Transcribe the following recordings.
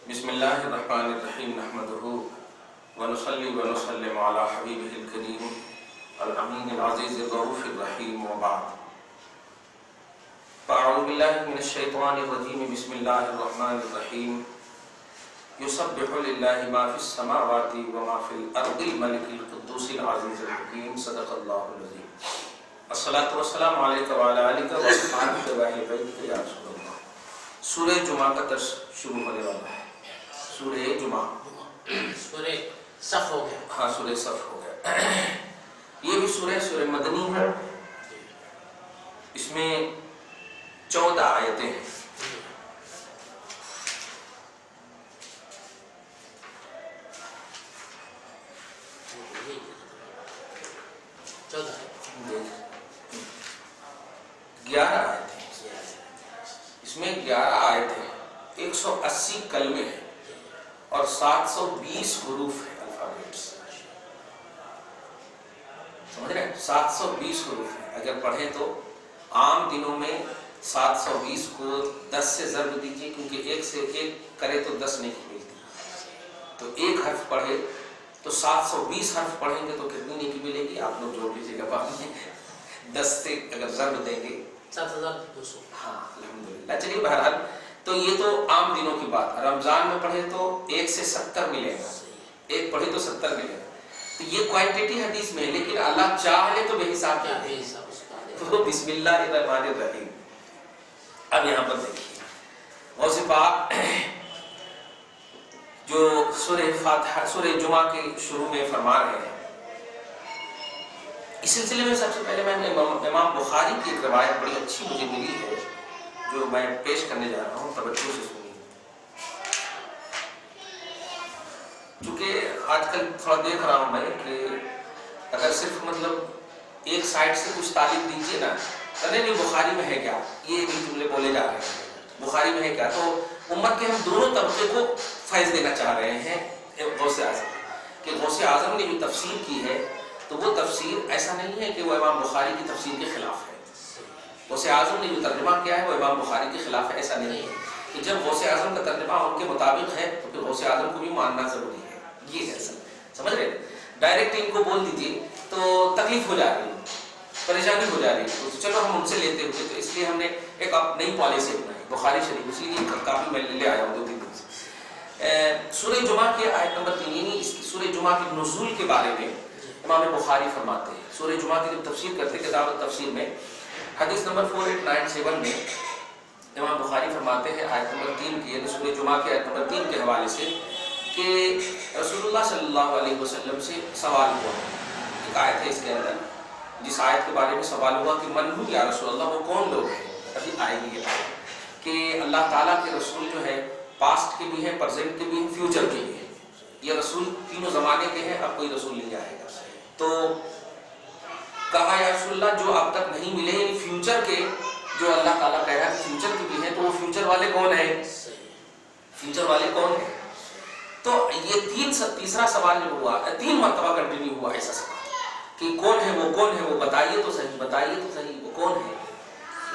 بسم اللہ الرحمن الرحیم نحمدہ ونصلی ونسلم علی حبیبہ الکریم الامین العزیز الرؤوف الرحیم وبعد فاعوذ باللہ من الشیطان الرجیم بسم اللہ الرحمن الرحیم یسبح للہ ما فی السماوات وما فی الارض الملک القدوس العزیز الحکیم صدق اللہ العظیم الصلاۃ والسلام علیک وعلی آلک واصحابک واہل بیتک یا رسول اللہ۔ سورہ جمعہ کا درس شروع ہونے والا ہے۔ سورہ جمعہ، سورہ صف ہو گیا۔ ہاں سورہ صف ہو گیا۔ یہ بھی سورہ مدنی ہے، اس میں 14 آیتیں ہیں۔ چودہ 11 آیتیں، اس میں 11 آیتیں، 180 کلمے ہیں اور 720 حروف ہیں، الفابیٹس، سمجھ رہے ہیں؟ 720 حروف ہیں۔ اگر پڑھیں تو عام دنوں میں 720 کو 10 سے ضرب دیجئے، کیونکہ ایک سے ایک کرے تو 10 نہیں ملتی، تو ایک حرف پڑھے تو 720 حرف پڑھیں گے تو کتنی نیکی ملے گی؟ آپ لوگ جوڑ لیجیے گا بعد میں، 10 سے اگر ضرب دیں گے 7200۔ ہاں الحمدللہ۔ چلیے بہرحال تو یہ تو عام دنوں کی بات ہے۔ رمضان میں پڑھے تو 1 سے 70 ملے گا، ایک پڑھے تو 70 ملے گا، تو یہ کوانٹیٹی حدیث میں ہے، لیکن اللہ چاہے تو بے حساب کیا ہے، تو بسم اللہ الرحمن الرحیم۔ اب یہاں پر دیکھیے غوث پاک جو سورہ فاتحہ، سورہ جمعہ کے شروع میں فرما رہے ہیں، اس سلسلے میں سب سے پہلے میں نے امام بخاری کی ایک روایت بڑی اچھی مجھے ملی ہے جو میں پیش کرنے جا رہا ہوں، توجہ سے سنیے۔ چونکہ آج کل تھوڑا دیکھ رہا ہوں میں کہ اگر صرف مطلب ایک سائڈ سے کچھ تعلیم دیجیے نا، نہیں بخاری میں ہے کیا، یہ بھی جملے بولے جا رہے ہیں، بخاری میں ہے کیا، تو امت کے ہم دونوں طبقے کو فیض دینا چاہ رہے ہیں غوث اعظم، کہ غوث اعظم نے جو تفسیر کی ہے تو وہ تفسیر ایسا نہیں ہے کہ وہ امام بخاری کی تفسیر کے خلاف ہے۔ غوث اعظم نے جو ترجمہ کیا ہے وہ امام بخاری کے خلاف ہے، ایسا نہیں ہے کہ جب غوث اعظم کا ترجمہ ان کے مطابق ہے تو پھر غوث اعظم کو بھی ماننا ضروری ہے، یہ ہے اصل، سمجھ رہے ہیں؟ ڈائریکٹ ان کو بول دیجیے تو تکلیف ہو جا رہی ہے، پریشانی ہو جا رہی ہے، تو چلو ہم ان سے لیتے ہوئے، تو اس لیے ہم نے ایک نئی پالیسی اپنائی بخاری شریف، اسی لیے کافی میں لے آیا ہوں 2-3 دن سے۔ سورہ جمعہ کی آیت نمبر 3، یعنی اس سورہ جمعہ کے نزول کے بارے میں امام بخاری فرماتے ہیں، سورہ جمعہ کی جب تفسیر کرتے ہیں کتاب التفسیر میں حدیث نمبر 4897 میں امام بخاری فرماتے ہیں آیت نمبر 3 کی، یعنی سورہ جمعہ کے آیت نمبر 3 کے حوالے سے، کہ رسول اللہ صلی اللہ علیہ وسلم سے سوال ہوا، ایک آیت ہے اس کے اندر جس آیت کے بارے میں سوال ہوا کہ من ہو یا رسول اللہ، وہ کون لوگ ہیں، ابھی آئے گی یہ آیت، کہ اللہ تعالیٰ کے رسول جو ہے پاسٹ کے بھی ہیں، پریزنٹ کے بھی ہیں، فیوچر کے بھی ہیں، یہ رسول تینوں زمانے کے ہیں، اب کوئی رسول نہیں آئے گا۔ تو کہا یا رسول اللہ جو اب تک نہیں ملے، یعنی فیوچر کے جو اللہ تعالیٰ کہہ رہا ہے فیوچر کے بھی ہیں، تو وہ فیوچر والے کون ہیں، فیوچر والے کون ہیں؟ تو یہ تیسرا سوال جو ہوا، 3 مرتبہ کنٹینیو ہوا ایسا سوال کہ کون ہے وہ، کون ہے وہ، بتائیے تو صحیح، بتائیے تو صحیح، وہ کون ہے؟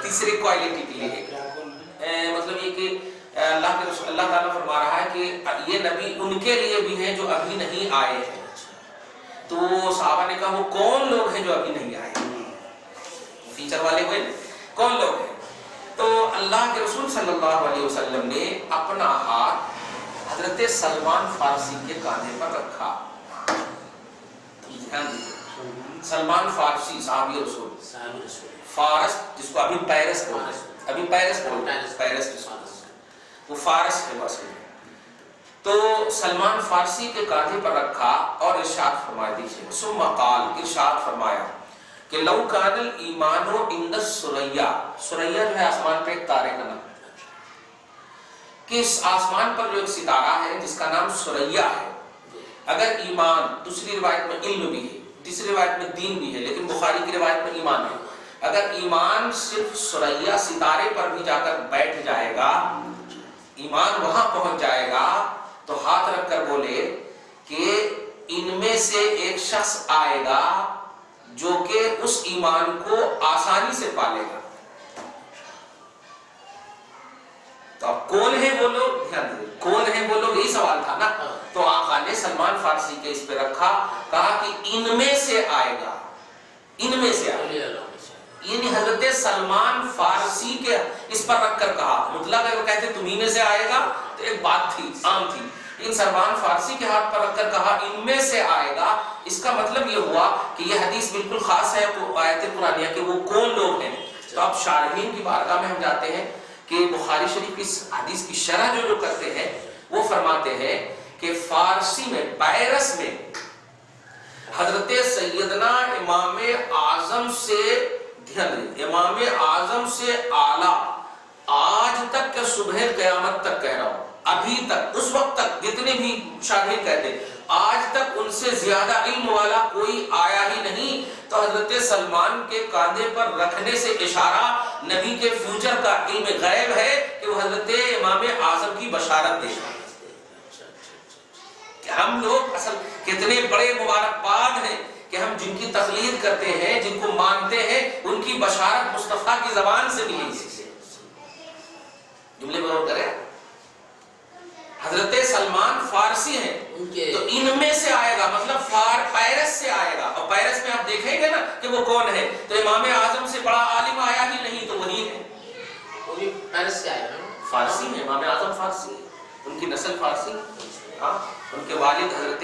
تیسری کوالٹی کے لیے مطلب یہ کہ اللہ کے رسول، اللہ تعالیٰ فرما رہا ہے کہ یہ نبی ان کے لیے بھی ہیں جو ابھی نہیں آئے ہیں۔ تو صحابہ نے کہا وہ کون لوگ ہیں جو ابھی نہیں آئے، فیچر والے ہوئے نا، کون لوگ ہیں؟ تو اللہ کے رسول صلی اللہ علیہ وسلم نے اپنا ہاتھ حضرت سلمان فارسی کے کاندھے پر رکھا، دھیان دیجیے، سلمان فارسی صحابی رسول، فارس جس کو ابھی پیرس بولتے ہیں، ابھی پیرس بولتے ہیں، پیرس جس کو وہ فارس ہے اصل میں، تو سلمان فارسی کے کاندھے پر رکھا اور ارشاد فرمایا، دیکھیے، ثم قال، ارشاد فرمایا کہ لو کان الایمان عند الثریا، ثریا جو ہے آسمان پہ ایک تارے کا نام، کہ اس آسمان پر جو ایک ستارہ ہے جس کا نام ثریا ہے، اگر ایمان، دوسری روایت میں علم بھی ہے، تیسری روایت میں دین بھی ہے، لیکن بخاری کی روایت میں ایمان ہے، اگر ایمان صرف ثریا ستارے پر بھی جا کر بیٹھ جائے گا، ایمان وہاں پہنچ جائے گا، تو ہاتھ رکھ کر بولے کہ ان میں سے ایک شخص آئے گا جو کہ اس ایمان کو آسانی سے پالے گا۔ تو اب کون ہے وہ لوگ؟ دھیان دیں، کون ہے وہ لوگ سوال تھا نا, تو آقا نے سلمان فارسی کے اس پہ رکھا, کہا کہ ان میں سے آئے گا, ان میں سے آئے گا, یعنی حضرت سلمان فارسی کے اس پر رکھ کر کہا. مطلق اگر کہتے تمہیں میں سے آئے گا تو ایک بات تھی, عام تھی, لیکن سلمان فارسی کے ہاتھ پر رکھ کر کہا ان میں سے آئے گا. اس کا مطلب یہ ہوا کہ یہ حدیث بالکل خاص ہے آیت قرآنیہ کہ وہ کون لوگ ہیں. تو اب شارحین کی بارگاہ میں ہم جاتے ہیں کہ بخاری شریف کی حدیث کی شرح جو کرتے ہیں وہ فرماتے ہیں کہ فارسی میں, پائرس میں حضرت سیدنا امام اعظم سے, امام اعظم سے اعلیٰ, آج تک کہ صبح قیامت تک کہہ رہا ہوں, ابھی تک, اس وقت تک جتنے بھی شاگرد کہتے ہیں, آج تک ان سے زیادہ علم والا کوئی آیا ہی نہیں. تو حضرت سلمان کے کاندھے پر رکھنے سے اشارہ نبی کے فیوچر کا علم غیب ہے کہ وہ حضرت امام اعظم کی بشارت دے. کہ ہم لوگ اصل کتنے بڑے مبارکباد ہیں کہ ہم جن کی تقلید کرتے ہیں, جن کو مانتے ہیں, ان کی بشارت مصطفیٰ کی زبان سے ملی ہے. جملے غور کریں, حضرت سلمان فارسی ہیں تو ان میں سے آئے گا, مطلب پائرس سے آئے گا. اور پائرس میں آپ دیکھیں گے نا کہ وہ کون ہے, تو امام اعظم سے بڑا عالم آیا ہی نہیں, تو وہی ہے, وہ بھی پائرس سے آئے گا, فارسی ہے. امام اعظم فارسی, ان کی نسل فارسی, ہاں, ان کے والد حضرت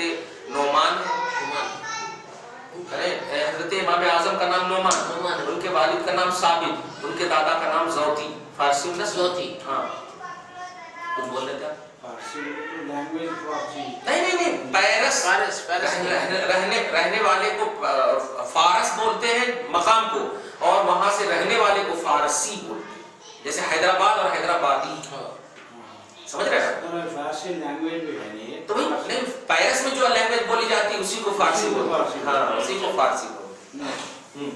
نعمان ہیں, حضرت امام اعظم کا نام نعمان, ان کے والد کا نام ثابت, ان کے دادا کا نام زوتی. فارسی نسل, ہاں, کچھ بول رہے تھے نہیں, پیرس رہنے والے کو فارس بولتے ہیں مقام کو, اور وہاں سے رہنے والے کو فارسی بولتے ہیں, جیسے حیدرآباد اور حیدرآبادی, سمجھ رہے ہیں؟ فارسی لینگویج بھی ہے نہیں, تو نہیں, پیرس میں جو لینگویج بولی جاتی ہے اسی کو فارسی بولتے ہیں, ہاں, اسی کو فارسی بولتے ہیں.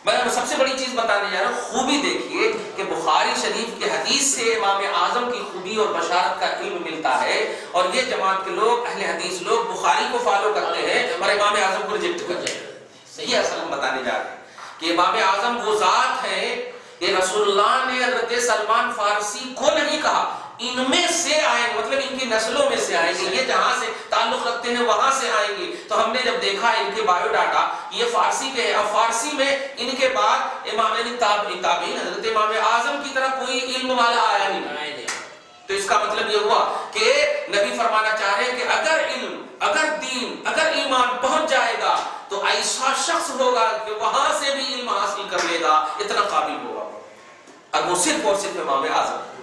میں سب سے بڑی چیز بتانے جا رہا ہوں, خوبی دیکھیے کہ بخاری شریف کے حدیث سے امام اعظم کی خوبی اور بشارت کا علم ملتا ہے, اور یہ جماعت کے لوگ, اہل حدیث لوگ, بخاری کو فالو کرتے ہیں اور امام اعظم کو ریجیکٹ کرتے ہیں. یہ اصل ہم بتانے جا رہے ہیں کہ امام اعظم وہ ذات ہیں کہ رسول اللہ نے حضرت سلمان فارسی کو نہیں کہا, ان میں سے آئیں گے, مطلب ان کی نسلوں میں سے آئیں گے, یہ جہاں سے تعلق رکھتے ہیں وہاں سے آئیں گے. تو ہم نے جب دیکھا ان کے بایو ڈاٹا, یہ فارسی کے ہیں, اور فارسی میں ان کے بعد امام تابعین حضرت امام اعظم کی طرح کوئی علم والا آیا ہی نہیں. تو اس کا مطلب یہ ہوا کہ نبی فرمانا چاہ رہے ہیں کہ اگر علم, اگر دین, اگر ایمان پہنچ جائے گا تو ایسا شخص ہوگا کہ وہاں سے بھی علم حاصل کر لے گا, اتنا قابل ہوگا, اور وہ صرف اور صرف امام اعظم.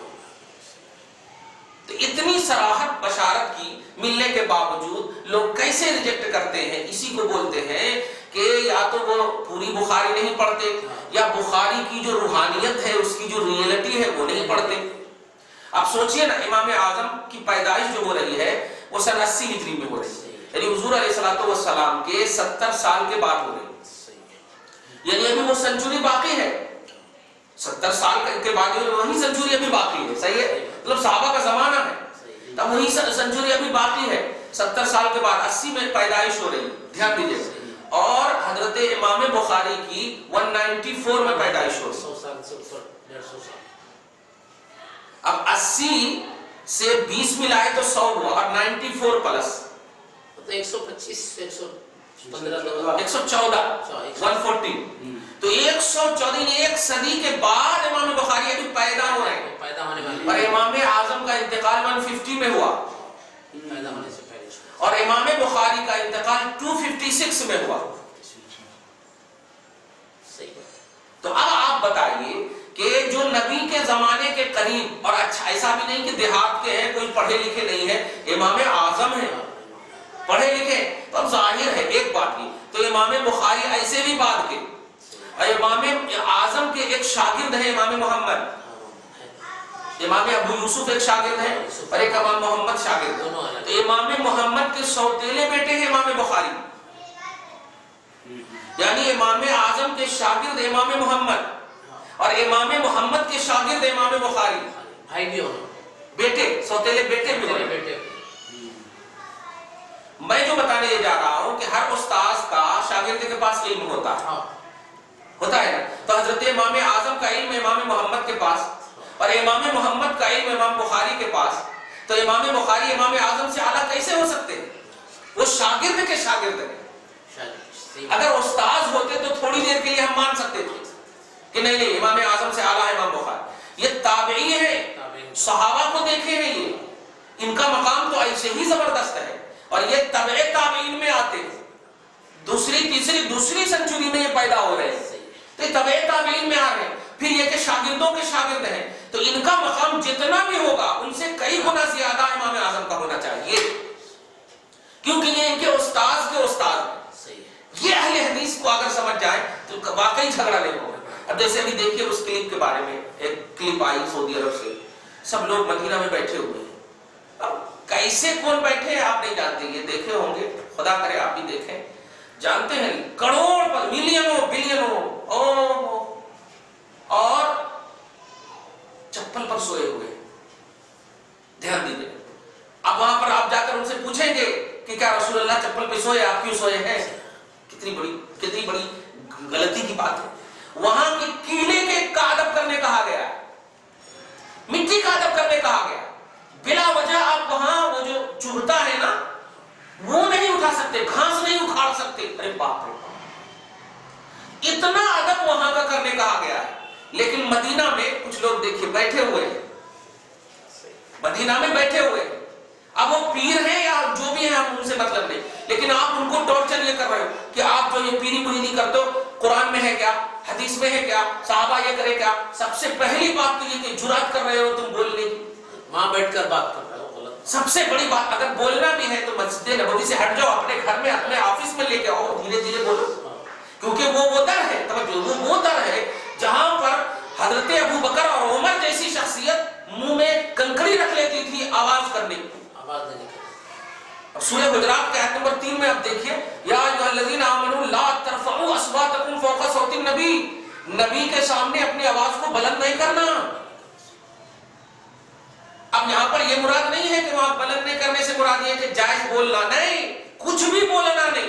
تو اتنی صراحت بشارت کی ملنے کے باوجود لوگ کیسے ریجیکٹ کرتے ہیں؟ اسی کو بولتے ہیں کہ یا تو وہ پوری بخاری نہیں پڑھتے, یا بخاری کی جو روحانیت ہے, اس کی جو ریئلٹی ہے وہ نہیں پڑھتے. آپ سوچئے نا, امام اعظم کی پیدائش جو ہو رہی ہے وہ سن 80 ہجری میں ہو رہی ہے, یعنی حضور علیہ السلام کے 70 سال کے بعد ہو رہی ہے, یعنی ابھی وہ سنچری باقی ہے, 70 سال کے بعد وہی سنچری ابھی باقی ہے. صحیح ہے, مطلب صحابہ کا زمانہ ہے, تب وہی سنچری ابھی باقی ہے. 70 سال کے بعد 80 میں پیدائش ہو رہی, دھیان دیجیے, اور حضرت امام بخاری کی 194 میں پیدائش ہو رہی. اب 80 سے 20 ملائے تو 100 ہوا, اور 94 پلس 125, 114, 140. تو 114 ایک صدی کے بعد امام بخاری ابھی پیدا ہو رہے ہیں, پیدا ہونے والی, اور امام اعظم کا انتقال 150 میں ہوا, پیدا ہونے سے پہلے, اور امام بخاری کا انتقال 256 میں ہوا. تو اب آپ بتائیے کہ جو نبی کے زمانے کے قریب, اور اچھا ایسا بھی نہیں کہ دیہات کے ہیں, کوئی پڑھے لکھے نہیں ہیں, امام اعظم ہیں پڑھے لکھے, تو اب ظاہر ہے ایک بات کی, تو امام بخاری ایسے بھی بعد کے, اور امام اعظم کے ایک شاگرد ہیں امام محمد, امام ابو یوسف ایک شاگرد ہیں, اور ایک امام محمد شاگرد. تو امام محمد کے سوتیلے بیٹے ہیں امام بخاری, یعنی امام اعظم کے شاگرد امام محمد, اور امام محمد کے شاگرد امام بخاری, بھائی بھی ہونا, بیٹے, سوتیلے بیٹے بھی ہونا. میں جو بتانے یہ جا رہا ہوں کہ ہر استاذ کا شاگرد کے پاس علم ہوتا ہے نا, تو حضرت امام اعظم کا علم امام محمد کے پاس, اور امام محمد کا علم امام بخاری کے پاس. تو امام بخاری امام اعظم سے اعلیٰ کیسے ہو سکتے ہیں؟ وہ شاگرد کے شاگرد ہیں. اگر استاذ ہوتے تو تھوڑی دیر کے لیے ہم مان سکتے تھے کہ نہیں نہیں امام اعظم سے اعلیٰ ہے امام بخاری. یہ تابعی ہے، صحابہ کو دیکھے ہیں، یہ ان کا مقام تو ایسے ہی زبردست ہے، اور یہ تبع تابعین میں آتے ہیں، دوسری سنچری میں یہ پیدا ہو رہے ہیں، تو یہ تبع تابعین میں آ رہے ہیں. پھر یہ کہ شاگردوں کے شاگرد ہیں، تو ان کا مقام جتنا بھی ہوگا ان سے کئی گنا زیادہ امام اعظم کا ہونا چاہیے، کیونکہ یہ ان کے استاذ کے استاد ہیں. یہ اہل حدیث کو اگر سمجھ جائے تو واقعی جھگڑا نہیں ہوگا. اب جیسے ابھی دیکھیے اس کلپ کے بارے میں، ایک کلپ آئی سعودی عرب سے، سب لوگ مدینہ میں بیٹھے ہوئے ہیں. اب کیسے کون بیٹھے ہیں آپ نہیں جانتے، یہ دیکھے ہوں گے، خدا کرے آپ بھی دیکھیں. جانتے ہیں کروڑ پر ملینوں بلینوں اور چپل پر سوئے ہوئے. دھیان دیجیے. اب وہاں پر آپ جا کر ان سے پوچھیں گے کہ کیا رسول اللہ چپل پہ سوئے، آپ کیوں سوئے ہیں؟ کتنی بڑی غلطی کی بات ہے. وہاں کے کیلے کا ادب کرنے کہا گیا، مٹی کا ادب کرنے کہا گیا. بلا وجہ آپ وہاں وہ جو چبھتا ہے نا وہ نہیں اٹھا سکتے، گھاس نہیں اکھاڑ سکتے. ارے باپ رے باپ، اتنا ادب وہاں کا کرنے کہا گیا ہے. لیکن مدینہ میں کچھ لوگ دیکھیے بیٹھے ہوئے ہیں، مدینہ میں بیٹھے ہوئے ہیں. اب وہ پیر ہیں یا جو بھی ہیں ہم ان سے مطلب نہیں، لیکن آپ ان کو ٹارچر یہ کر رہے ہو کہ آپ جو یہ پیری پوری نہیں کرتے، قرآن میں ہے کیا، حدیث میں ہے کیا، صحابہ یہ کرے کیا. سب سے پہلی بات تو یہ کہ جرات کر رہے ہو تم بولنے کی، وہاں بیٹھ کر بات کر رہے ہو غلط. سب سے بڑی بات اگر بولنا بھی ہے تو مسجد نبوی سے ہٹ جاؤ، اپنے گھر میں اپنے آفس میں لے کے آؤ، دھیرے دھیرے بولو. کیونکہ وہ در ہے، توجہ، وہ در ہے جہاں پر حضرت ابو بکر اور عمر جیسی شخصیت منہ میں کنکڑی رکھ لیتی تھی آواز کرنے کی، آواز نہیں کرتی. سورہ حجرات کے آیت نمبر 3 میں آپ دیکھیے، یا ایھا الذین آمنوا لا ترفعوا اصواتکم فوق صوت النبی، نبی کے سامنے اپنی آواز کو بلند نہیں کرنا. اب یہاں پر یہ مراد نہیں ہے کہ وہاں بلند نہیں کرنے سے مراد یہ ہے کہ جائز بولنا نہیں، کچھ بھی بولنا نہیں،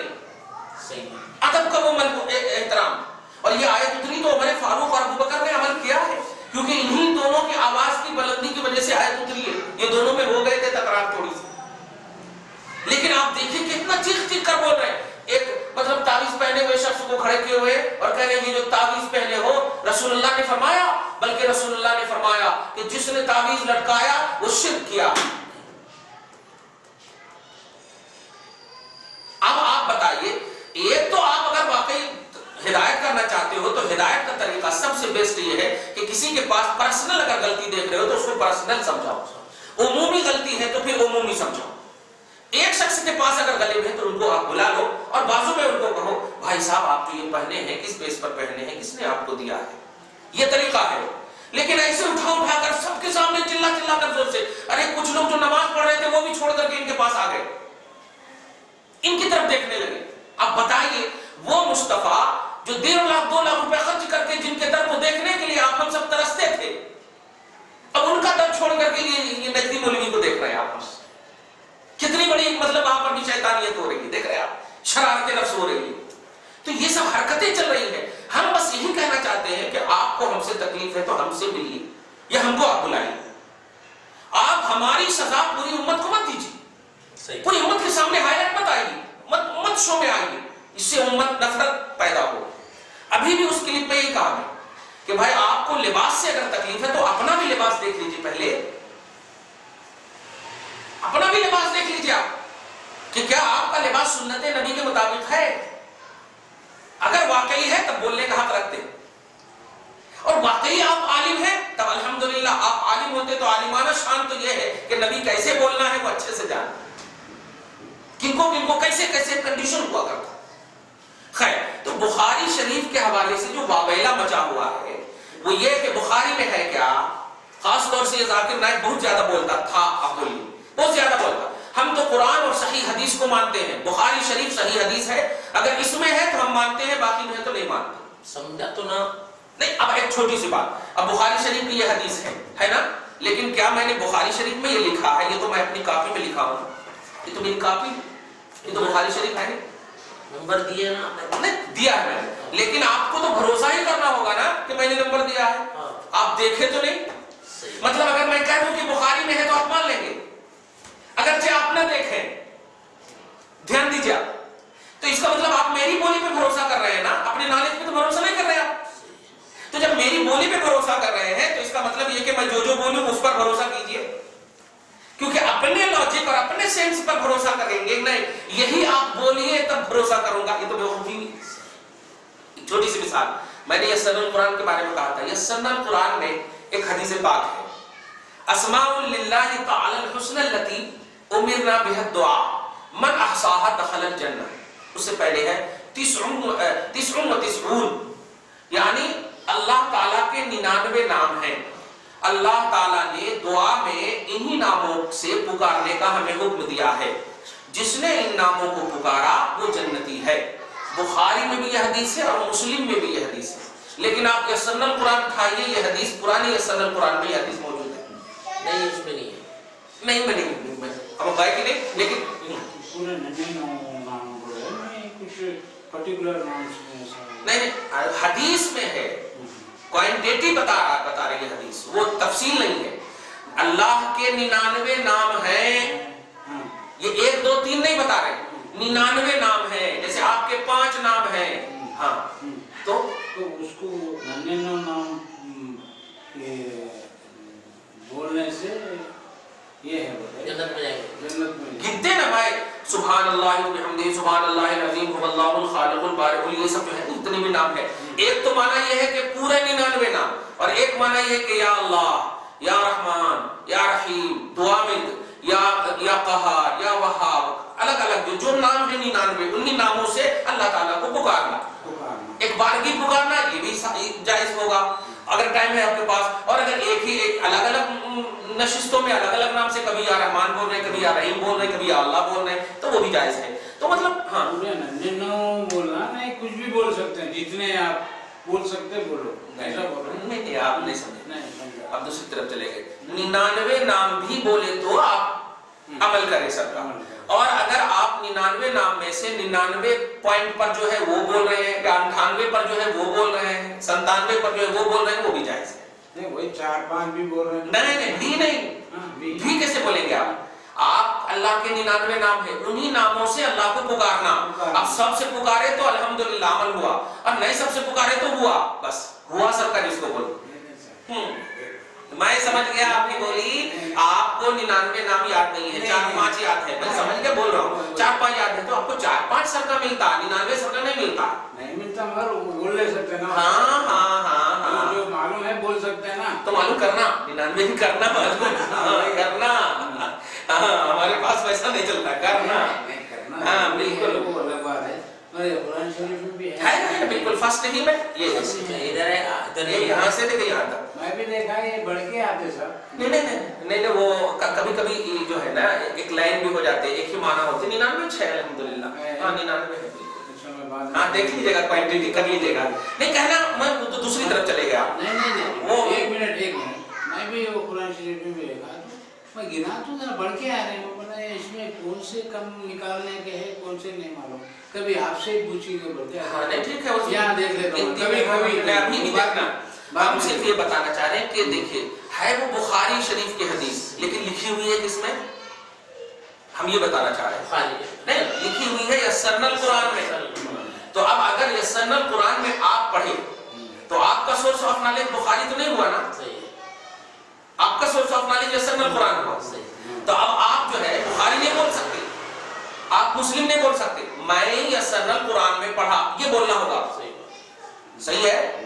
ادب کا وہ احترام. اور یہ آیت اتری تو عمر فاروق اور ابو بکر نے عمل کیا ہے، کیونکہ انہی دونوں کی آواز کی بلندی کی وجہ سے آیت اتری ہے. یہ دونوں میں ہو گئے تھے تکرار تھوڑی سی، لیکن آپ دیکھیں کتنا چیخ چیخ کر بول رہے ہیں. ایک مطلب تعویذ پہنے ہوئے شخص کو کھڑے کیے ہوئے اور کہہ رہے ہیں یہ جو تعویذ پہنے ہو رسول اللہ نے فرمایا، بلکہ رسول اللہ نے فرمایا کہ جس نے تعویذ لٹکایا وہ شرک کیا. اب آپ بتائیے، ایک تو آپ اگر واقعی ہدایت کرنا چاہتے ہو تو ہدایت کا طریقہ سب سے بیسٹ یہ ہے کہ کسی کے پاس پرسنل اگر غلطی دیکھ رہے ہو تو اس کو پرسنل سمجھاؤ، عمومی غلطی ہے تو پھر عمومی سمجھاؤ. ایک شخص کے پاس اگر غلط ہے تو ان کو آپ بلا لو اور بازو میں ان کو کہو بھائی صاحب آپ جو یہ پہنے ہیں کس بیس پر پہنے ہیں، کس نے آپ کو دیا ہے، یہ طریقہ ہے. لیکن ایسے اٹھا کر سب کے سامنے چلا کر زور سے، ارے کچھ لوگ جو نماز پڑھ رہے تھے وہ بھی چھوڑ کر کے ان کے پاس آ گئے، ان کی طرف دیکھنے لگے. اب بتائیے وہ مصطفیٰ جو 1.5 لاکھ 2 لاکھ روپے خرچ کر کے جن کے در کو دیکھنے کے لیے آپ ہم سب ترستے تھے، اب ان کا در چھوڑ کر کے یہ نجدی مولوی کو دیکھ رہے ہیں آپ. کتنی بڑی مطلب وہاں پر بھی شیطانیت ہو رہی ہے، دیکھ رہے ہیں آپ، شرارت نفس ہو رہی ہے. تو یہ سب حرکتیں چل رہی ہیں. ہم بس یہی کہنا چاہتے ہیں کہ آپ کو ہم سے تکلیف ہے تو ہم سے ملیے یا ہم کو آپ بلائیے. آپ ہماری سزا پوری امت کو مت دیجیے، پوری امت کے سامنے ہائلائٹ مت آئیے، مت شو میں آئیے، اس سے امت نفرت پیدا ہو. ابھی بھی اس کلپ میں یہ کہا ہے کہ بھائی آپ کو لباس سے اگر تکلیف ہے تو اپنا بھی لباس دیکھ لیجیے، پہلے اپنا بھی لباس دیکھ لیجیے آپ کہ کیا آپ کا لباس سنت نبی کے مطابق ہے. اگر واقعی ہے تب بولنے کا حق رکھتے ہیں، اور واقعی آپ عالم ہیں تب الحمدللہ. آپ عالم ہوتے تو عالمانہ شان تو یہ ہے کہ نبی کیسے بولنا ہے وہ اچھے سے جانا، کن کو کیسے کنڈیشن ہوا کرتا. خیر، تو بخاری شریف کے حوالے سے جو واویلا مچا ہوا ہے وہ یہ کہ بخاری میں ہے کیا. خاص طور سے یہ ذاکر نائک بہت زیادہ بولتا تھا، آپ بولیے بہت زیادہ بولتا. ہم تو قرآن اور صحیح حدیث کو مانتے ہیں، بخاری شریف صحیح حدیث ہے، اگر اس میں ہے تو ہم مانتے ہیں، باقی میں ہے تو نہیں مانتے. سمجھا تو نہ نہیں. اب ایک چھوٹی سی بات، اب بخاری شریف کی یہ حدیث ہے نا، لیکن کیا میں نے بخاری شریف میں یہ لکھا ہے، یہ تو میں اپنی کاپی میں لکھا ہوں، یہ تو میری کاپی، یہ تو بخاری شریف ہے نمبر دیے نا نہیں دیا ہے میں نے، لیکن آپ کو تو بھروسہ ہی کرنا ہوگا نا کہ میں نے نمبر دیا ہے. آپ دیکھے تو نہیں، مطلب اگر میں کہہ دوں کہ بخاری میں ہے تو آپ مان لیں گے، میں جو بولوں اس پر بھروسہ کیجئے، کیونکہ اپنے لاجک اور اپنے سینس پر بھروسہ کریں گے نہیں یہی آپ بولیے تب بھروسہ کروں گا، یہ تو بیوقوفی نہیں۔ چھوٹی سی مثال، میں نے یسرنا القرآن کے بارے میں کہا تھا، یسرنا القرآن میں ایک حدیث پاک ہے، اسماء للہ تعالی الحسنى التي امرنا بها الدعاء من احصاها دخل الجنہ، اس سے پہلے ہے 99 یعنی اللہ تعالیٰ کے 99 نام ہیں، اللہ تعالیٰ نے دعا میں انہی ناموں سے پکارنے کا ہمیں حکم دیا ہے، جس نے ان ناموں کو پکارا وہ جنتی ہے۔ بخاری میں بھی یہ حدیث ہے اور مسلم میں بھی یہ حدیث ہے، لیکن آپ یسرنا القرآن اٹھائیے، یہ حدیث پرانی یسرنا القرآن میں یہ حدیث موجود ہے، نہیں اس میں نہیں ہے، نہیں میں ہم بھائی کی نہیں، لیکن پورے نام بولے نہیں کچھ پرٹیکولر نام نہیں حدیث میں ہے، کوانٹیٹی بتا رہی ہے حدیث، وہ تفصیل نہیں ہے۔ اللہ کے 99 نام ہیں، یہ 1 2 3 نہیں بتا رہے، 99 نام ہیں، جیسے آپ کے 5 نام ہیں، ہاں تو اس کو 99 نام بولنے سے یہ ہے جنت میں جائیں گے، جنت میں گنتے نا بھائی، سبحان اللہ وبحمدہ، سبحان اللہ العظیم، هو اللہ الخالق البارئ، یہ سب جو ہے اتنے بھی نام ہے۔ ایک تو معنی یہ ہے کہ پورے 99 نام، اور ایک معنی یہ ہے کہ یا اللہ، یا رحمان، یا رحیم، دعا میں یا قہار، یا وہاب، الگ الگ جو نام ہیں 99 انہی ناموں سے اللہ تعالیٰ کو پکارنا، ایک بارگی پکارنا یہ بھی جائز ہوگا اگر ٹائم ہے آپ کے پاس، اور اگر ایک الگ الگ نشستوں میں الگ الگ نام سے کبھی یا رحمان بول رہے ہیں، کبھی یا رحیم بول رہے ہیں، کبھی یا اللہ بول رہے ہیں، تو وہ بھی جائز ہے۔ تو مطلب ہاں پورے 99 بولنا نہیں، کچھ بھی بول سکتے ہیں، جتنے آپ بول سکتے بولو، ایسا بولو نہیں آپ نہیں سمجھے، نہیں، آپ دوسری طرف چلے گئے، 99 نام بھی بولے تو آپ عمل کریں سب کا، اور اگر آپ 99 نام میں سے 99 پوائنٹ پر جو ہے وہ بول رہے ہیں، یا 98 پر جو ہے وہ بول رہے ہیں، 97 پر جو ہے وہ بول رہے ہیں، وہ بھی جائز ہے۔ نہیں وہی 4 5 بھی بول رہے ہیں، نہیں بھی نہیں، بھی کیسے بولیں گے آپ اللہ کے 99 نام ہیں، انہی ناموں سے اللہ کو پکارنا، اب سب سے پکارے تو الحمدللہ عمل ہوا، اور نہیں سب سے پکارے تو ہوا، بس ہوا سب کا جس کو بولو۔ میں سمجھ گیا آپ کی بولی، آپ کو 99 نام یاد نہیں ہے، 4 5 یاد ہے، میں سمجھ کے بول رہا ہوں 4 5 یاد ہے، تو آپ کو 4 5 سر کا ملتا، 99 سر کا نہیں ملتا، نہیں ملتا، مگر بول لے سکتے نا، ہاں جو معلوم ہے بول سکتے ہیں نا، تو معلوم کرنا، 99 بھی کرنا، معلوم کرنا، ہمارے پاس ویسا نہیں چلتا، کرنا، ہاں بالکل الگ بات ہے، قرآن شریف میں بھی ہے، بالکل فرسٹ ہی میں یہ ادھر ہے ادھر ہے، یہاں سے دیکھیں یہاں تک، میں بھی دیکھا یہ بڑھ کے آتے سر، نہیں وہ کبھی کبھی جو ہے نا ایک لائن بھی ہو جاتے ہیں، ایک ہی معنی ہوتے، 99 ہے الحمدللہ، ہاں 99 ہے، ہاں دیکھ لیجیے گا، کوانٹیٹی کر لیجیے گا، نہیں کہنا میں تو دوسری طرف چلے گیا، نہیں وہ ایک منٹ میں بھی وہ قرآن شریف میں بھی دیکھا، میں گنا تو ذرا بڑھ کے آ رہے ہیں، اس میں کون سے کم نکالنے کے ہیں، کون سے نہیں معلوم، کبھی آپ سے پوچھیں گے بڑھ کے، ہاں نہیں ٹھیک ہے، یہاں دیکھ لیتا ہوں، کبھی میں ابھی نہیں دیکھنا، ہم صرف یہ بتانا چاہ رہے ہیں کہ دیکھیے ہے وہ بخاری شریف کی حدیث، لیکن لکھی ہوئی ہے کس میں، ہم یہ بتانا چاہ رہے ہیں، نہیں لکھی ہوئی ہے یسرنا القرآن میں، تو اب اگر یسرنا القرآن میں آپ پڑھیں تو آپ کا سورس آف نالج بخاری تو نہیں ہوا نا، آپ کا سورس آف نالج یسرنا القرآن ہوا، تو اب آپ جو ہے بخاری نہیں بول سکتے، آپ مسلم نہیں بول سکتے، میں یسرنا القرآن میں پڑھا یہ بولنا ہوگا، صحیح ہے؟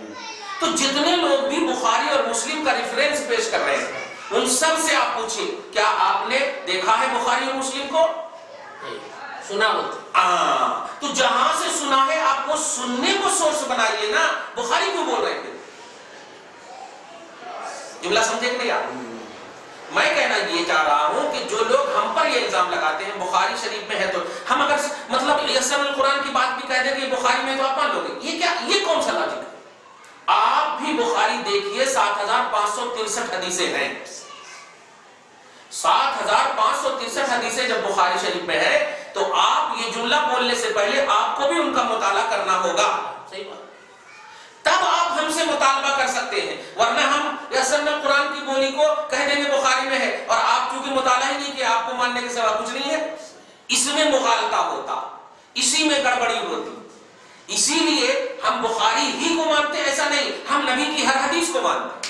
تو جتنے لوگ بھی بخاری اور مسلم کا ریفرنس پیش کر رہے ہیں ان سب سے آپ پوچھیں کیا آپ نے دیکھا ہے بخاری اور مسلم کو؟ سنا ہوتا، تو جہاں سے سنا ہے آپ وہ سننے کو سورس بنائیے نا، بخاری کیوں بول رہے تھے؟ جملہ سمجھے کہ نہیں آپ؟ میں کہنا یہ چاہ رہا ہوں کہ جو لوگ ہم پر یہ الزام لگاتے ہیں بخاری شریف میں ہے تو ہم اگر مطلب یسرنا القرآن کی بات بھی کہہ دیں کہ بخاری میں تو آپ مان لو گے، یہ کیا، یہ کون سا لاجک ہے؟ آپ بھی بخاری دیکھیے 7563 حدیثیں ہیں، 7563 حدیثیں جب بخاری شریف میں ہے تو آپ یہ جملہ بولنے سے پہلے آپ کو بھی ان کا مطالعہ کرنا ہوگا، صحیح بات، تب آپ ہم سے مطالبہ کر سکتے ہیں، ورنہ ہم یسرنا القرآن کی بولی کو کہہ دیں گے بخاری میں ہے اور آپ چونکہ مطالعہ ہی نہیں کہ آپ کو ماننے کے سوا کچھ نہیں ہے، اس میں مغالطہ ہوتا، اسی میں گڑبڑی ہوتی، اسی لیے ہم بخاری ہی کو مانتے، ایسا نہیں ہم نبی کی ہر حدیث کو مانتے،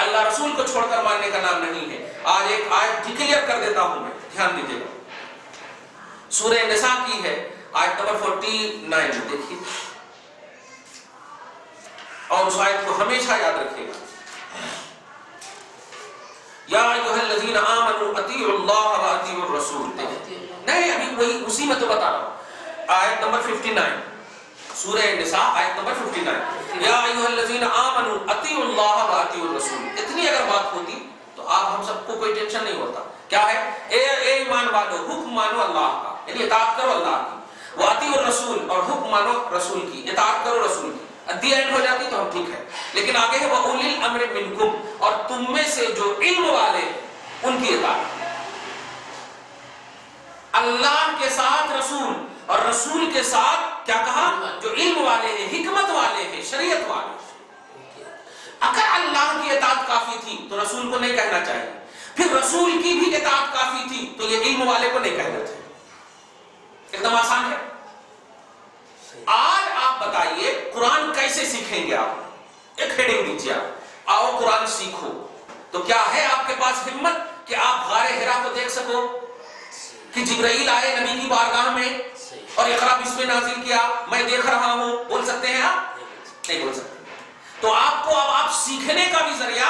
اللہ رسول کو چھوڑ کر ماننے کا نام نہیں ہے۔ آج ایک آیت ڈکلیئر کر دیتا ہوں میں، دھیان دیجیے گا، سورہ نساء کی ہے، آیت نمبر 49 دیکھیے، اور اس آیت کو ہمیشہ یاد رکھیے گا۔ یا ایھا الذین آمنوا اطیعوا اللہ و اطیعوا الرسول، نہیں ابھی وہی اسی میں تو بتا رہا ہوں، آیت نمبر 59 سورہ نساء آیت نمبر 59، یا ایھا الذین آمنوا اطیعوا اللہ و اطیعوا الرسول۔ اتنی اگر بات ہوتی تو آپ ہم سب کو کوئی ٹینشن نہیں ہوتا۔ کیا ہے؟ اے ایمان والو، حکم مانو اللہ کا، یعنی اطاعت کرو اللہ کی، واطیعوا الرسول، اور حکم مانو رسول کی، اطاعت کرو رسول کی، ادی اینڈ ہو جاتی تو ہم ٹھیک ہے۔ لیکن آگے ہے وَأُولِي الْأَمْرِ مِنْكُمْ، اور تم میں سے جو علم والے ہیں ان کی اطاعت، اللہ کے ساتھ رسول، اور رسول کے ساتھ کیا کہا؟ جو علم والے ہیں، حکمت والے ہیں، شریعت والے ہیں۔ اگر اللہ کی اطاعت کافی تھی تو رسول کو نہیں کہنا چاہیے، پھر رسول کی بھی اطاعت کافی تھی تو یہ علم والے کو نہیں کہنا چاہیے۔ ایک دم آسان ہے۔ آج آپ بتائیے قرآن کیسے سیکھیں گے؟ آپ ایک ہیڈنگ دیجیے، آپ آؤ قرآن سیکھو، تو کیا ہے آپ کے پاس ہمت کہ آپ غار حرا کو دیکھ سکو کہ جبرائیل آئے نبی کی بارگاہ میں اور اقرا بسم نازل کیا، میں دیکھ رہا ہوں، بول سکتے ہیں آپ؟ نہیں بول سکتے۔ تو آپ کو اب آپ سیکھنے کا بھی ذریعہ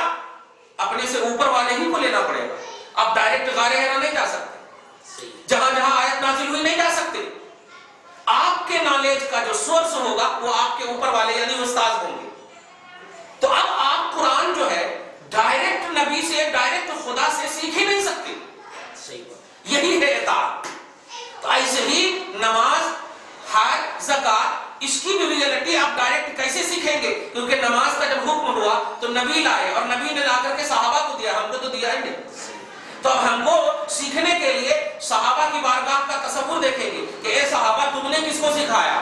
اپنے سے اوپر والے ہی کو لینا پڑے گا۔ آپ ڈائریکٹ غار حرا نہیں جا سکتے، جہاں جہاں آیت نازل ہوئی نہیں جا سکتے۔ آپ کے نالج کا جو سورس ہوگا وہ آپ کے اوپر والے یعنی استاد ہوں گے۔ تو اب آپ قرآن جو ہے ڈائریکٹ نبی سے، ڈائریکٹ خدا سے سیکھ ہی نہیں سکتے۔ یہی ہے اطاعت۔ تو ایسے ہی نماز، حج، زکات، اس کی بھی ریئلٹی آپ ڈائریکٹ کیسے سیکھیں گے؟ کیونکہ نماز کا جب حکم ہوا تو نبی لائے، اور نبی نے لا کر کے صحابہ کو دیا، ہم کو تو دیا ہی نہیں۔ تو اب ہم کو سیکھنے کے لیے صحابہ کی بارگاہ کا تصور دیکھیں گے کہ اے صحابہ تم نے کس کو سکھایا؟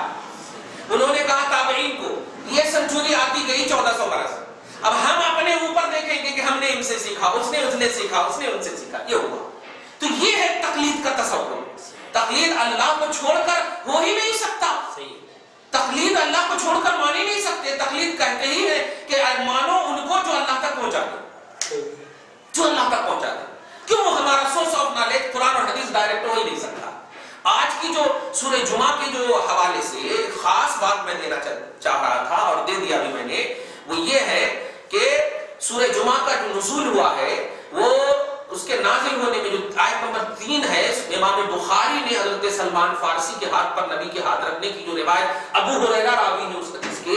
انہوں نے کہا تابعین کو۔ یہ سنچری آتی گئی 1400 برس۔ اب ہم اپنے اوپر دیکھیں گے کہ ہم نے ان سے سیکھا، اس نے سیکھا، اس نے ان سے سیکھا، یہ ہوا۔ تو یہ ہے تقلید کا تصور۔ تقلید اللہ کو چھوڑ کر ہو ہی نہیں سکتا۔ تقلید اللہ کو چھوڑ کر مان ہی نہیں سکتے۔ تقلید کہتے ہی ہے کہ مانو ان کو جو اللہ تک پہنچا دے، جو اللہ تک پہنچا دے۔ کیوں؟ ہمارا سورس آف نالج قرآن اور حدیث ڈائریکٹ ہو ہی نہیں سکتا۔ آج کی جو سورہ جمعہ کے جو حوالے سے خاص بات میں دینا چاہ رہا تھا اور دے دیا بھی میں نے، وہ یہ ہے کہ سورہ جمعہ کا جو نزول ہوا ہے وہ اس کے نازل ہونے میں جو آیت نمبر 3 ہے، امام بخاری نے حضرت سلمان فارسی کے ہاتھ پر نبی کے ہاتھ رکھنے کی جو روایت، ابو ہریرہ راوی نے اس حدیث کے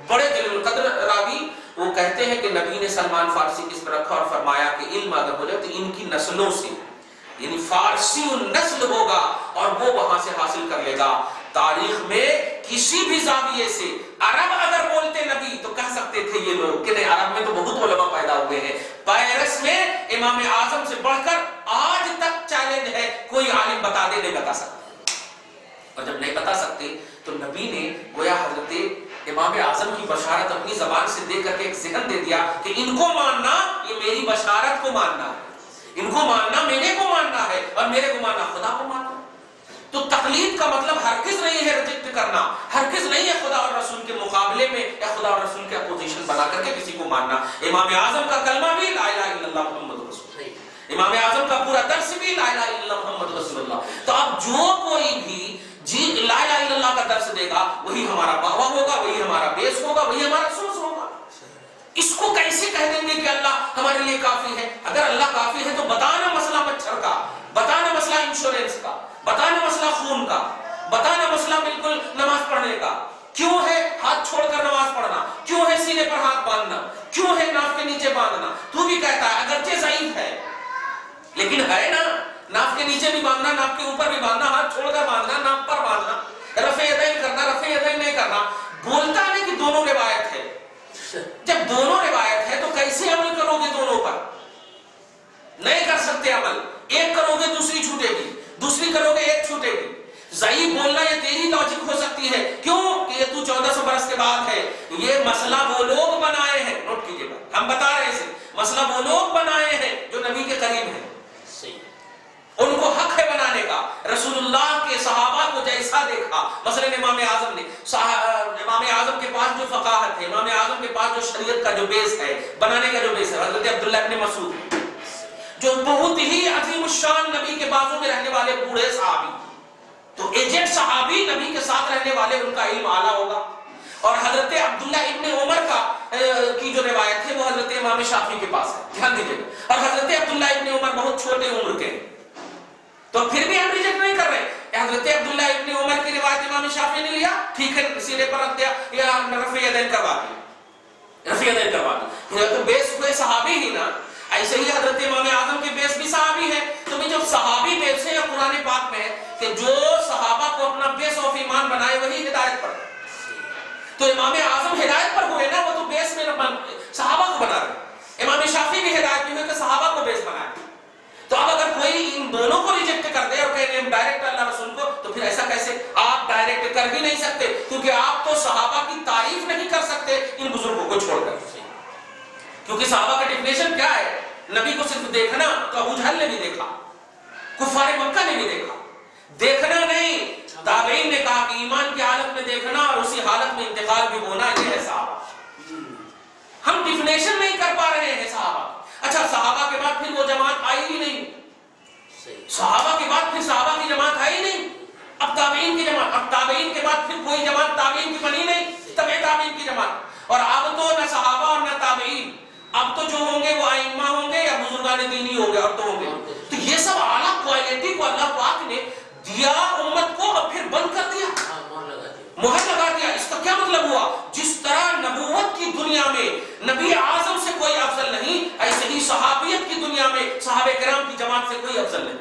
بڑے جلیل القدر راوی، وہ کہتے ہیں کہ نبی نے سلمان فارسی کس پر رکھا اور فرمایا کہ علم اگر ہو جائے تو ان کی نسلوں سے، یعنی فارسی نسل ہوگا اور وہ وہاں سے حاصل کر لے گا۔ تاریخ میں کسی بھی زاویے سے عرب اگر بولتے نبی تو کہہ سکتے تھے یہ لوگ کہ نہیں، عرب میں تو بہت علماء پیدا ہوئے ہیں۔ پیرس میں امام اعظم سے بڑھ کر آج تک چیلنج ہے، کوئی عالم بتا دے، نہیں بتا سکتے۔ اور جب نہیں بتا سکتے تو نبی نے گویا حضرت امام اعظم کی بشارت اپنی زبان سے دے کر کے ایک ذہن دے دیا کہ ان کو ماننا یہ میری بشارت کو ماننا ہے، ان کو ماننا میرے کو ماننا ہے، اور میرے کو ماننا خدا کو ماننا۔ تو تقلید کا مطلب ہرگز نہیں ہے ریجیکٹ کرنا، ہرگز نہیں ہے خدا اور رسول کے مقابلے میں یا خدا اور رسول کے اپوزیشن بنا کر کے کسی کو ماننا۔ امام اعظم کا کلمہ بھی لا الہ الا اللہ محمد رسول اللہ، امام اعظم کا پورا درس بھی لا الہ الا اللہ محمد رسول اللہ۔ تو اب جو کوئی بھی جی لا الہ الا اللہ کا درس دے گا وہی ہمارا باوا ہوگا، وہی ہمارا بیس ہوگا، وہی ہمارا سورس ہوگا۔ اس کو کیسے کہہ دیں گے کہ اللہ ہمارے لیے کافی ہے؟ اگر اللہ کافی ہے تو بتانا مسئلہ مچھر کا، بتانا مسئلہ انشورنس کا، بتانا مسئلہ خون کا، بتانا مسئلہ بالکل نماز پڑھنے کا۔ کیوں ہے ہاتھ چھوڑ کر نماز پڑھنا؟ کیوں ہے سینے پر ہاتھ باندھنا؟ کیوں ہے ناف کے نیچے باندھنا؟ تو بھی کہتا ہے اگرچہ ضعیف ہے لیکن ہے نا، ناف کے نیچے بھی باندھنا، ناف کے اوپر بھی باندھنا، ہاتھ چھوڑ کر باندھنا، ناف پر باندھنا، رفع یدین کرنا، رفع یدین نہیں کرنا۔ بولتا نہیں کہ دونوں روایت ہے۔ جب دونوں روایت ہے تو کیسے عمل کرو گے دونوں پر؟ نہیں کر سکتے عمل۔ ایک کرو گے دوسری چھوٹے گی، دوسری کرو گے ایک چھوٹے گی۔ ضعیف بولنا یہ تیری لاجک ہو سکتی ہے، کیوں کہ یہ تو 1400 برس کے بعد ہے۔ یہ مسئلہ وہ لوگ بنائے ہیں، نوٹ کیجئے گا، ہم بتا رہے ہیں مسئلہ وہ لوگ بنائے ہیں جو نبی کے قریب ہیں، ان کو حق ہے بنانے کا۔ رسول اللہ کے صحابہ کو جیسا دیکھا تھے امام اعظم کے پاس جو شریعت کا جو بیس ہے, بنانے کا جو بیس ہے, حضرت عبداللہ ابن مسعود جو بہت ہی عظیم الشان نبی کے بازو میں رہنے والے بوڑھے صحابی, تو ایجنٹ صحابی نبی کے ساتھ رہنے والے, ان کا علم اعلیٰ ہوگا. اور حضرت عبداللہ ابن عمر کی جو روایت ہے وہ حضرت امام شافعی کے پاس ہے, دھیان دیجیے گا. اور حضرت عبداللہ ابن عمر بہت چھوٹے عمر کے, تو پھر بھی ہم ریجیکٹ نہیں کر رہے. حضرت عبداللہ ابن عمر کی روایت امام شافعی نے لیا, ٹھیک ہے, سینے پر رکھ دیا یا رفع یدین کروا دیا, رفع یدین کروا دیا, تو بیس ہوئے صحابی ہی نا. ایسے ہی حضرت امام اعظم کے بیس بھی صحابی ہے. تو جو صحابی بیس ہے قرآن پاک میں ہے کہ جو صحابہ کو اپنا بیس آف ایمان بنائے وہی ہدایت پر. تو امام اعظم ہدایت پر ہوئے نا, وہ تو بیس میں صحابہ کو بنا رہے. امام شافعی بھی ہدایت میں ہوئے کہ صحابہ کو بیس بنائے. تو اب اگر کوئی ان دونوں کو ریجیکٹ کر دے اور کہے ہم ڈائریکٹ اللہ رسول کو, تو پھر ایسا کیسے؟ آپ ڈائریکٹ کر ہی نہیں سکتے, کیونکہ آپ تو صحابہ کی تعریف نہیں کر سکتے ان بزرگوں کو چھوڑ کر. کیونکہ صحابہ کا ڈیفینیشن کیا ہے؟ نبی کو صرف دیکھنا, تو ابو جہل نے بھی دیکھا, کفار مکہ نے بھی دیکھا, دیکھنا نہیں. تابعین نے کہا کہ ایمان کی حالت میں دیکھنا اور اسی حالت میں انتقال بھی ہونا, یہ ہے صحابہ. ہم ڈیفینیشن نہیں کر پا رہے ہیں صحابہ. اچھا, صحابہ کے بعد پھر وہ جماعت آئی ہی نہیں, صحابہ کے بعد پھر صحابہ کی جماعت آئی نہیں, اب تابعین کی جماعت, اب تابعین کے بعد پھر کوئی جماعت تابعین کی بنی نہیں, تبع تابعین کی جماعت. اور اب تو نہ صحابہ اور نہ تابعین, اب تو جو ہوں گے وہ ائمہ ہوں گے یا بزرگان دینی ہوں گے, اور تو ہوں گے. تو یہ سب اعلیٰ کوالٹی کو اللہ پاک نے دیا امت کو اور پھر بند کر دیا, مہر لگا دیا. اس کا کیا مطلب ہوا؟ جس طرح نبوت کی دنیا میں نبی اعظم سے کوئی افضل نہیں, ایسے ہی صحابیت کی دنیا میں صحابہ کرام کی جماعت سے کوئی افضل نہیں.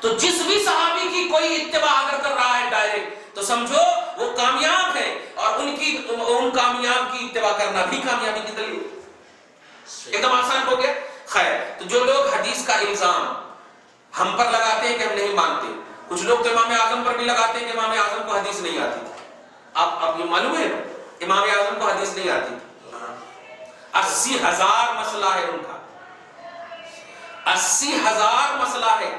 تو جس بھی صحابی کی کوئی اتباع اگر کر رہا ہے ڈائریکٹ, تو سمجھو وہ کامیاب ہے, اور ان کامیاب کی اتباع کرنا بھی کامیابی کی دلیل. ایک دم آسان ہو گیا. خیر, تو جو لوگ حدیث کا الزام ہم پر لگاتے ہیں کہ ہم نہیں مانتے, کچھ لوگ تو امام اعظم پر بھی لگاتے ہیں کہ امام اعظم کو حدیث نہیں آتی تھی. آپ یہ معلوم ہے نا, امام اعظم کو حدیث نہیں آتی تھی. 80,000 مسئلہ ہے ان کا, 80,000 مسئلہ ہے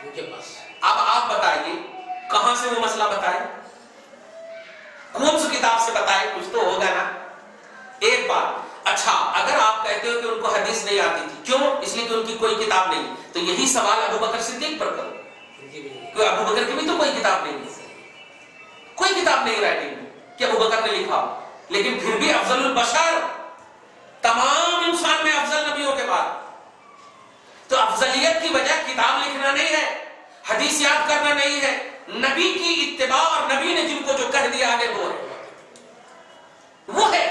ان کے پاس. اب آپ بتائیے کہاں سے وہ مسئلہ بتائے, کون سی کتاب سے بتائے؟ کچھ تو ہوگا نا. ایک بات, اچھا اگر آپ کہتے ہو کہ ان کو حدیث نہیں آتی تھی, کیوں؟ اس لیے کہ ان کی کوئی کتاب نہیں, تو یہی سوال ابو بکر صدیق پر کرو, کہ ابو بکر کی بھی تو کوئی کتاب نہیں ہے, کوئی کتاب نہیں رائٹنگ میں کہ ابو بکر نے لکھا, لیکن پھر بھی افضل البشر, تمام انسان میں افضل نبیوں کے بعد. تو افضلیت کی وجہ کتاب لکھنا نہیں ہے, حدیث یاد کرنا نہیں ہے, نبی کی اتباع اور نبی نے جن کو جو کہہ دیا ہے وہ ہے.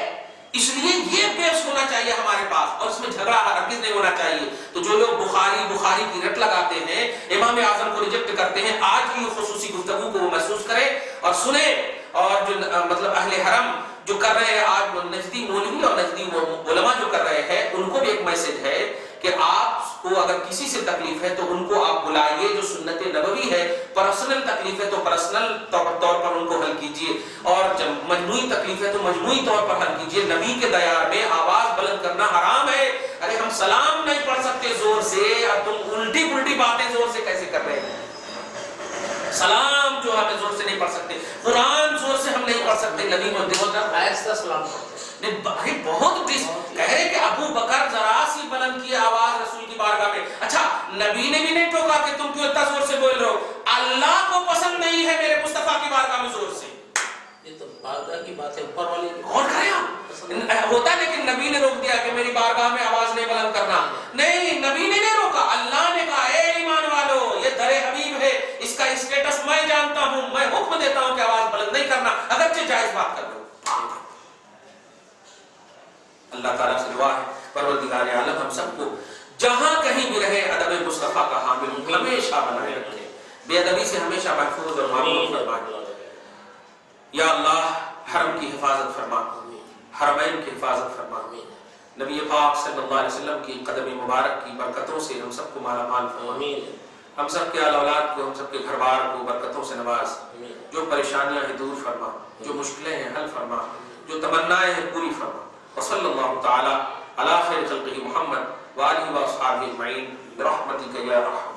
اس لیے یہ بیس ہونا چاہیے ہمارے پاس, اور اس میں جھگڑا ہرگز نہیں ہونا چاہیے. تو جو لوگ بخاری کی رٹ لگاتے ہیں, امام اعظم کو ریجیکٹ کرتے ہیں, آج کی خصوصی گفتگو کو وہ محسوس کریں اور سنیں. اور جو مطلب اہل حرم جو کر رہے ہیں آج, نجدی مولوی اور نجدی علماء جو کر رہے ہیں, ان کو بھی ایک میسج ہے کہ آپ کو اگر کسی سے تکلیف ہے تو ان کو آپ بلائیے. جو سنت نبوی ہے, پرسنل تکلیف ہے تو پرسنل طور پر ان کو حل کیجیے, اور جب مجموعی تکلیف ہے تو مجموعی طور پر حل کیجیے. نبی کے دیار میں آواز بلند کرنا حرام ہے. ارے ہم سلام نہیں پڑھ سکتے زور سے, اور تم الٹی پلٹی باتیں زور سے کیسے کر رہے ہیں؟ سلام جو ہمیں زور سے نہیں پڑھ سکتے, قرآن زور سے ہم نہیں پڑھ سکتے, نبی آہستہ سلام پڑھتے بہت کہہ رہے کہ ابو بکر ذرا سی بلند کی آواز رسول کی بارگاہ میں. اچھا, نبی نے بھی نہیں ٹوکا کہ تم کیوں اتنا زور سے بول رہے ہو, اللہ کو پسند نہیں ہے میرے مصطفیٰ کی بارگاہ میں زور سے. یہ تو بارگاہ کی بات ہے, اوپر والے کی. غور کریں آپ, ہوتا لیکن نبی نے روک دیا کہ میری بارگاہ میں آواز نہیں بلند کرنا. نہیں, نبی نے نہیں روکا, اللہ نے کہا اے ایمان والو یہ در حبیب ہے, اس کا اسٹیٹس میں جانتا ہوں, میں حکم دیتا ہوں کہ آواز بلند نہیں کرنا, اگرچہ جائز بات کر لو. اللہ تعالیٰ سے دعا ہے پروردگار عالم ہم سب کو جہاں کہیں بھی رہے ادب مصطفیٰ کا حامل ہمیشہ بنائے رکھے, بے ادبی سے ہمیشہ محفوظ اور معمول فرمائے. یا اللہ حرم کی حفاظت فرما, حرمین کی حفاظت فرما, نبی پاک صلی اللہ علیہ وسلم کی قدم مبارک کی برکتوں سے ہم سب کو مالا مال فرما. ہم سب کے آل اولاد کو, ہم سب کے گھر بار کو برکتوں سے نواز. جو پریشانیاں ہیں دور فرما, جو مشکلیں ہیں حل فرما, جو تمنائیں ہیں پوری فرما. وصلی اللہ تعالی علی خیر خلقہ محمد وآلہ واصحابہ اجمعین برحمتک یا ارحم